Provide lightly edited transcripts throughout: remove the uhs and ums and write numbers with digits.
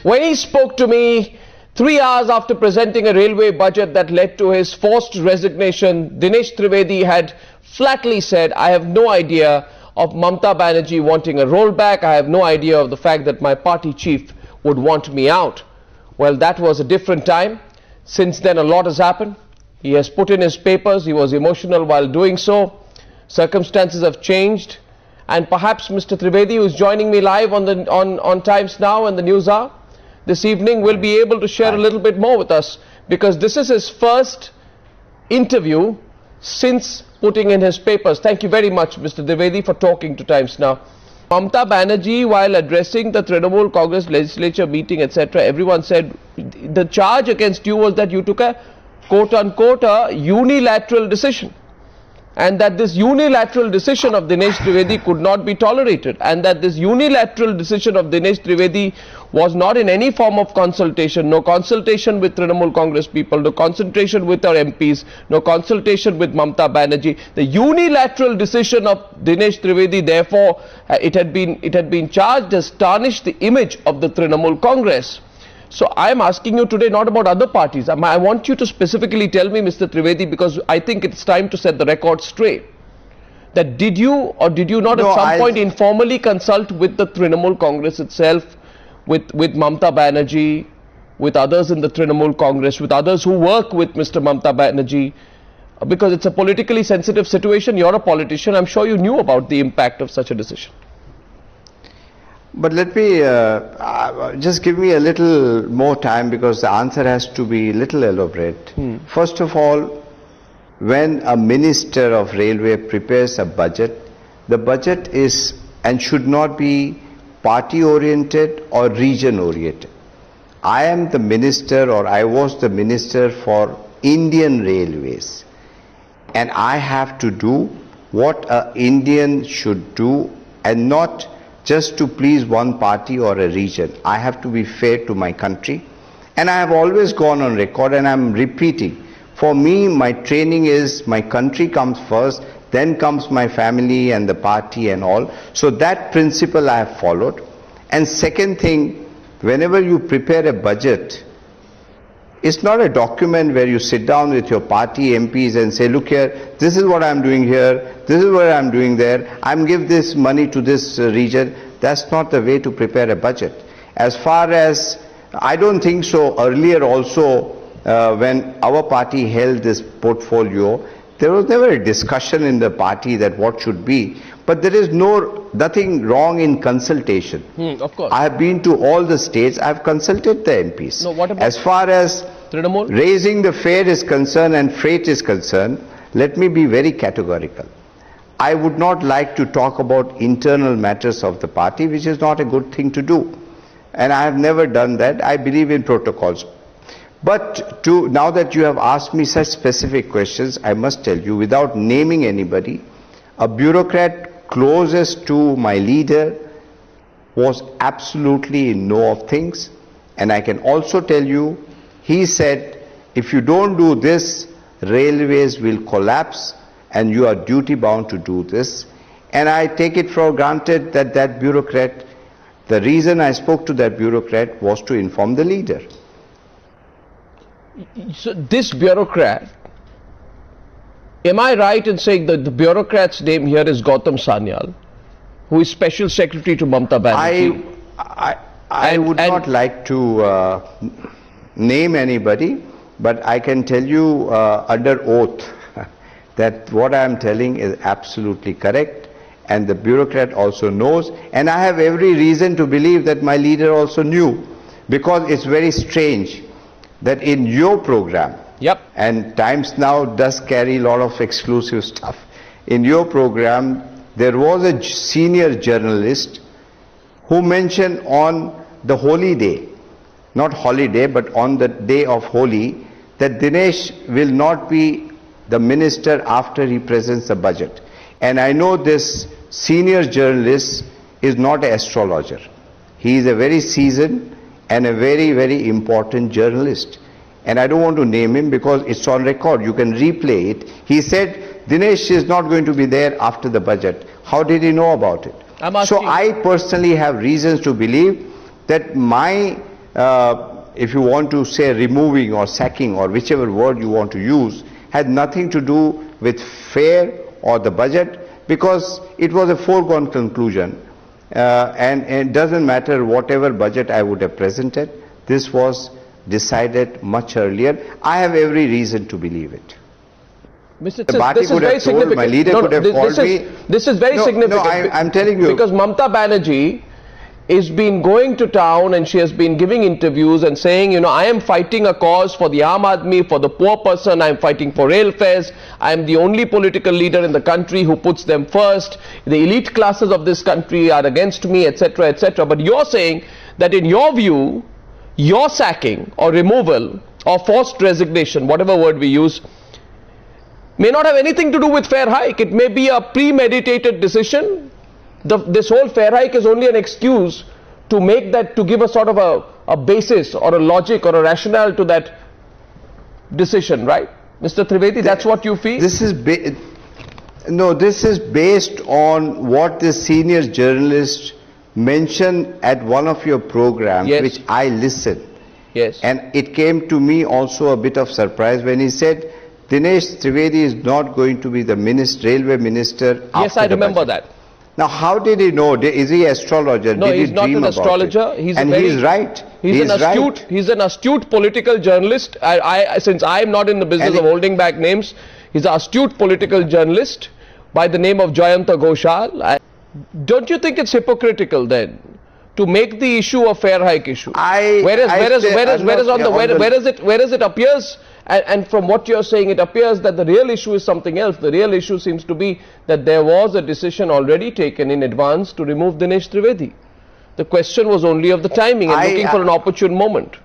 When he spoke to me 3 hours after presenting a railway budget that led to his forced resignation, Dinesh Trivedi had flatly said, I have no idea of Mamta Banerjee wanting a rollback. I have no idea of the fact that my party chief would want me out. Well, that was a different time. Since then, a lot has happened. He has put in his papers. He was emotional while doing so. Circumstances have changed. And perhaps Mr. Trivedi, who is joining me live on Times Now and the News Hour this evening, will be able to share a little bit more with us, because this is his first interview since putting in his papers. Thank you very much, Mr. Trivedi, for talking to Times Now. Mamta Banerjee, while addressing the Trinamool Congress legislature meeting, etc., everyone said the charge against you was that you took a quote-unquote unilateral decision, and that this unilateral decision of Dinesh Trivedi could not be tolerated, and that this unilateral decision of Dinesh Trivedi was not in any form of consultation, no consultation with Trinamool Congress people, no consultation with our MPs, no consultation with Mamta Banerjee. The unilateral decision of Dinesh Trivedi, therefore, it had been charged, has tarnished the image of the Trinamool Congress. So I am asking you today not about other parties. I want you to specifically tell me, Mr. Trivedi, because I think it's time to set the record straight, that did you or did you not at some point informally consult with the Trinamool Congress itself, with Mamta Banerjee, with others in the Trinamool Congress, with others who work with Mr. Mamta Banerjee? Because it's a politically sensitive situation. You're a politician. I'm sure you knew about the impact of such a decision. But let me just give me a little more time, because the answer has to be a little elaborate. First of all, when a minister of railway prepares a budget, the budget is and should not be party oriented or region oriented. I am the minister, or I was the minister for Indian Railways, and I have to do what an Indian should do, and not just to please one party or a region. I have to be fair to my country, and I have always gone on record, and I am repeating, for me my training is my country comes first, then comes my family and the party and all. So that principle I have followed. And second thing, whenever you prepare a budget, it's not a document where you sit down with your party MPs and say, look here, this is what I'm doing here, this is what I'm doing there, I'm give this money to this region. That's not the way to prepare a budget. As far as, I don't think so, earlier also, when our party held this portfolio, there was never a discussion in the party that what should be. But there is nothing wrong in consultation. Of course. I have been to all the states. I have consulted the MPs. No, what about as far as Trinamool? Raising the fare is concerned and freight is concerned, let me be very categorical. I would not like to talk about internal matters of the party, which is not a good thing to do. And I have never done that. I believe in protocols. But now that you have asked me such specific questions, I must tell you, without naming anybody, a bureaucrat closest to my leader was absolutely in know of things. And I can also tell you, he said, if you don't do this, railways will collapse and you are duty bound to do this. And I take it for granted that that bureaucrat, the reason I spoke to that bureaucrat was to inform the leader. So this bureaucrat, am I right in saying that the bureaucrat's name here is Gautam Sanyal, who is Special Secretary to Mamta Banerjee? I would not like to name anybody, but I can tell you under oath that what I am telling is absolutely correct, and the bureaucrat also knows, and I have every reason to believe that my leader also knew, because it's very strange that in your program, and Times Now does carry a lot of exclusive stuff, in your program there was a senior journalist who mentioned on the holy day, not holiday but on the day of Holi, that Dinesh will not be the minister after he presents the budget. And I know this senior journalist is not an astrologer. He is a very seasoned and a very, very important journalist. And I don't want to name him because it's on record. You can replay it. He said Dinesh is not going to be there after the budget. How did he know about it? So I personally have reasons to believe that my if you want to say removing or sacking or whichever word you want to use, had nothing to do with fare or the budget, because it was a foregone conclusion. And it doesn't matter whatever budget I would have presented, this was decided much earlier. I have every reason to believe it. Mr. The party could have told, my leader could have called me. This is very significant. No, I'm telling you. Because Mamta Banerjee has been going to town and she has been giving interviews and saying, you know, I am fighting a cause for the Aam Aadmi, for the poor person, I am fighting for rail fares, I am the only political leader in the country who puts them first, the elite classes of this country are against me, etc., etc. But you're saying that in your view, your sacking or removal or forced resignation, whatever word we use, may not have anything to do with fare hike. It may be a premeditated decision. This whole fare hike is only an excuse to make that, to give a sort of a basis or a logic or a rationale to that decision, right? Mr. Trivedi, that's what you feel? This is based on what the senior journalist mentioned at one of your programs, yes, which I listened. Yes. And it came to me also a bit of surprise when he said, Dinesh Trivedi is not going to be the railway minister. Yes, I remember that. Now, how did he know? Is he an astrologer? No, he's not an astrologer. He's right. He's an astute political journalist. Since I am not in the business of holding back names, he's an astute political journalist by the name of Jayanta Ghoshal. Don't you think it's hypocritical then to make the issue a fare hike issue? Whereas it appears, and from what you're saying, it appears that the real issue is something else. The real issue seems to be that there was a decision already taken in advance to remove Dinesh Trivedi. The question was only of the timing and looking for an opportune moment.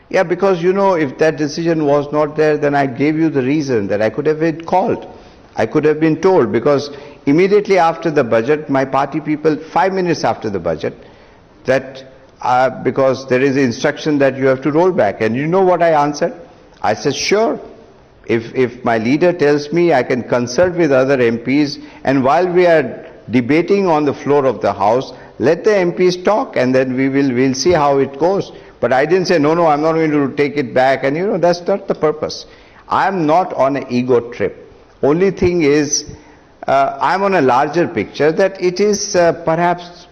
Yeah, because you know, if that decision was not there, then I gave you the reason that I could have been called. I could have been told, because immediately after the budget, my party people, 5 minutes after the budget, that because there is an instruction that you have to roll back. And you know what I answered? I said, sure. If my leader tells me, I can consult with other MPs, and while we are debating on the floor of the House, let the MPs talk, and then we'll see how it goes. But I didn't say, no, I'm not going to take it back, and you know, that's not the purpose. I'm not on an ego trip. Only thing is, I'm on a larger picture that it is perhaps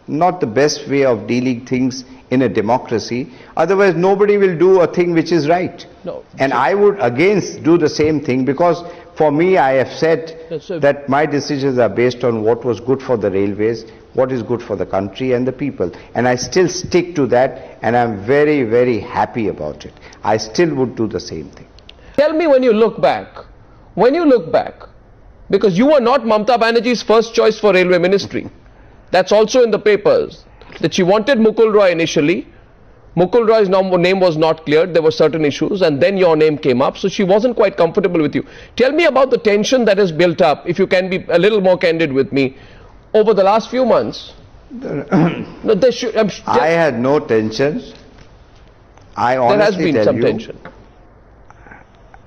not the best way of dealing things in a democracy. Otherwise, nobody will do a thing which is right. No, and I would again do the same thing, because for me, I have said that my decisions are based on what was good for the railways, what is good for the country and the people. And I still stick to that, and I'm very, very happy about it. I still would do the same thing. Tell me, when you look back, because you were not Mamta Banerjee's first choice for railway ministry. That's also in the papers, that she wanted Mukul Roy initially. Mukul Roy's name was not cleared, there were certain issues, and then your name came up, so she wasn't quite comfortable with you. Tell me about the tension that has built up, if you can be a little more candid with me, over the last few months. I had no tension. I honestly there has been some tension.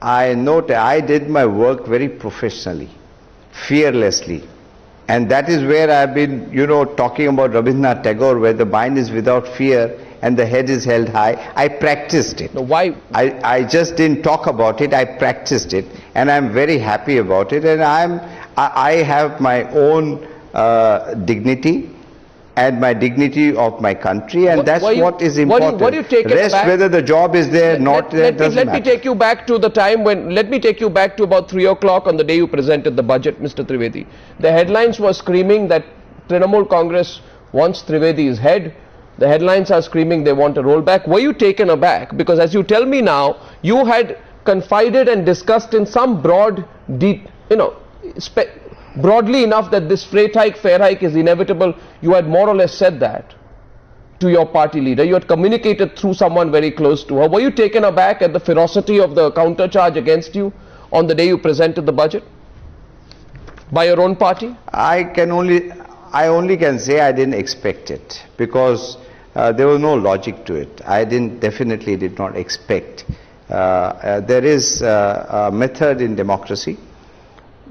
I did my work very professionally, fearlessly. And that is where I've been, you know, talking about Rabindranath Tagore, where the mind is without fear and the head is held high. I practiced it. No, why? I just didn't talk about it, I practiced it. And I'm very happy about it. And I have my own dignity and my dignity of my country, and that's what is important. Rest, whether the job is there, not there, doesn't matter. Let me take you back to the time when, let me take you back to about 3 o'clock on the day you presented the budget, Mr. Trivedi. The headlines were screaming that Trinamool Congress wants Trivedi's head. The headlines are screaming they want a rollback. Were you taken aback? Because as you tell me now, you had confided and discussed in some broadly enough that this fare hike is inevitable. You had more or less said that to your party leader. You had communicated through someone very close to her. Were you taken aback at the ferocity of the counter charge against you on the day you presented the budget by your own party? I only can say I didn't expect it, because there was no logic to it. I definitely did not expect. There is a method in democracy,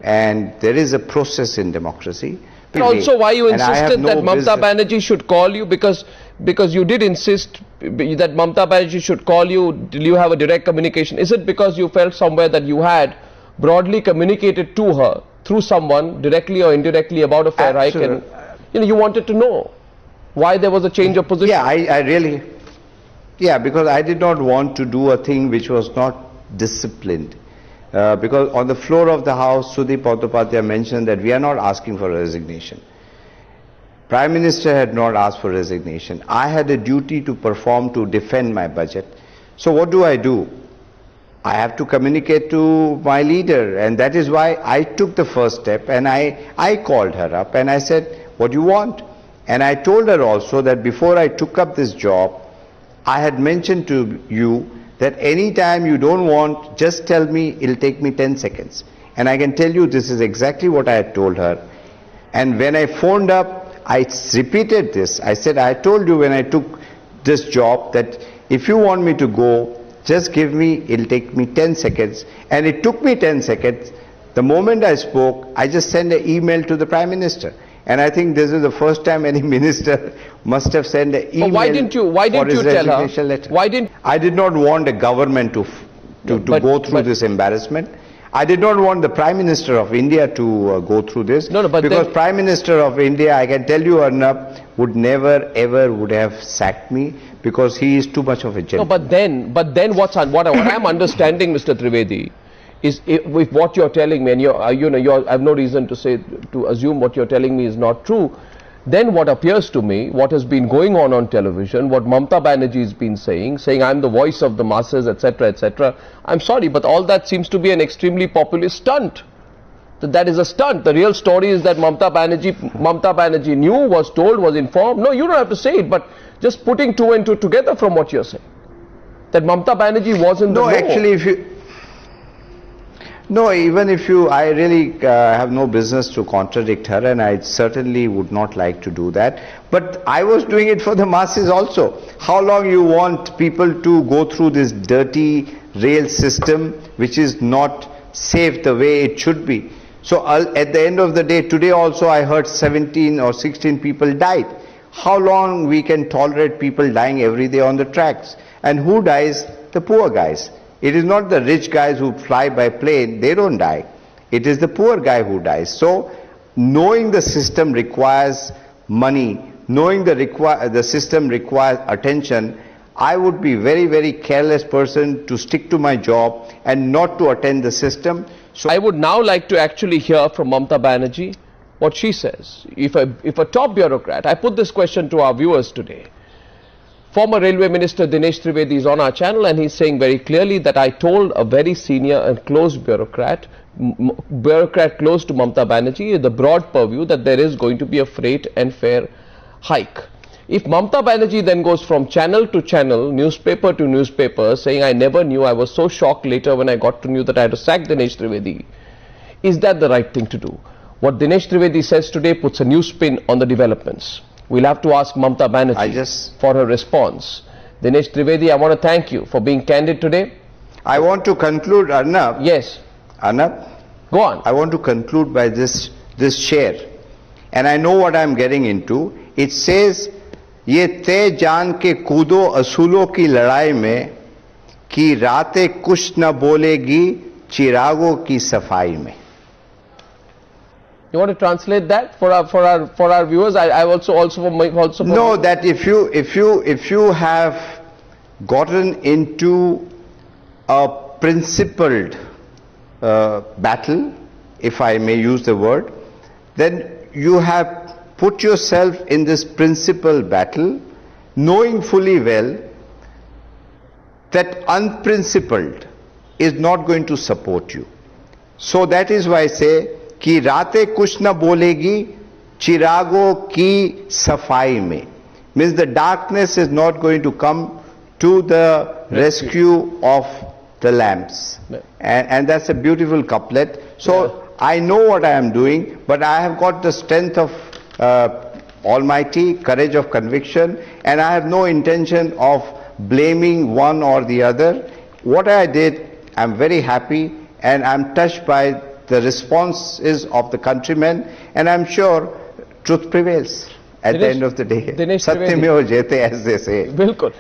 and there is a process in democracy And also why you insisted that Mamta business. Banerjee should call you, because you did insist that Mamta Banerjee should call you. Did you have a direct communication? Is it because you felt somewhere that you had broadly communicated to her through someone directly or indirectly about a fare hike, and you wanted to know why there was a change of position? Yeah, I really, because I did not want to do a thing which was not disciplined. Because on the floor of the House, Sudip Bandopadhyay mentioned that we are not asking for resignation. Prime Minister had not asked for resignation. I had a duty to perform to defend my budget. So what do? I have to communicate to my leader, and that is why I took the first step, and I called her up and I said, what do you want? And I told her also that before I took up this job, I had mentioned to you that anytime you don't want, just tell me, it'll take me 10 seconds. And I can tell you this is exactly what I had told her. And when I phoned up, I repeated this. I said, I told you when I took this job that if you want me to go, just give me, it'll take me 10 seconds. And it took me 10 seconds. The moment I spoke, I just sent an email to the Prime Minister. And I think this is the first time any minister must have sent an email. But why didn't you tell her? Letter. Why didn't I did not want the government to go through this embarrassment. I did not want the Prime Minister of India to go through this. Because Prime Minister of India, I can tell you, Arnab, would never ever would have sacked me, because he is too much of a gentleman. No, but then what I'm understanding, Mr. Trivedi, is with what you're telling me, and I have no reason to assume what you're telling me is not true. Then what appears to me, what has been going on television, what Mamta Banerjee has been saying I'm the voice of the masses, etc., etc. I'm sorry, but all that seems to be an extremely populist stunt. That is a stunt. The real story is that Mamta Banerjee knew, was told, was informed. No, you don't have to say it, but just putting two and two together from what you're saying, that Mamta Banerjee was in the know. No, actually, I really have no business to contradict her, and I certainly would not like to do that. But I was doing it for the masses also. How long you want people to go through this dirty rail system, which is not safe the way it should be? So at the end of the day, today also I heard 17 or 16 people died. How long we can tolerate people dying every day on the tracks? And who dies? The poor guys. It is not the rich guys who fly by plane, they don't die. It is the poor guy who dies. So knowing the system requires money, knowing the system requires attention, I would be very, very careless person to stick to my job and not to attend the system. So I would now like to actually hear from Mamta Banerjee what she says. If a top bureaucrat, I put this question to our viewers today. Former Railway Minister Dinesh Trivedi is on our channel, and he's saying very clearly that I told a very senior and close bureaucrat close to Mamta Banerjee, the broad purview, that there is going to be a freight and fare hike. If Mamta Banerjee then goes from channel to channel, newspaper to newspaper, saying I never knew, I was so shocked later when I got to know that I had to sack Dinesh Trivedi, is that the right thing to do? What Dinesh Trivedi says today puts a new spin on the developments. We'll have to ask Mamta Banerjee for her response. Dinesh Trivedi, I want to thank you for being candid today. I want to conclude, Arnab. Yes. Arnab? Go on. I want to conclude by this share. And I know what I'm getting into. It says, ये तय जान के कूदो असूलों की लड़ाई में कि रातें कुछ न बोलेगी चिरागों की सफाई में. You want to translate that for our viewers? I also no, that if you have gotten into a principled battle, if I may use the word, then you have put yourself in this principled battle, knowing fully well that unprincipled is not going to support you. So that is why I say कि रातें कुछ न बोलेगी चिरागों की सफाई में, means the darkness is not going to come to the rescue of the lamps. And that's a beautiful couplet. So I know what I am doing, but I have got the strength of Almighty, courage of conviction, and I have no intention of blaming one or the other. What I did, I'm very happy, and I'm touched by the responses of the countrymen, and I'm sure truth prevails at the Dinesh- end of the day. Dinesh Trivedi. Satyameva jayate, as they say. बिल्कुल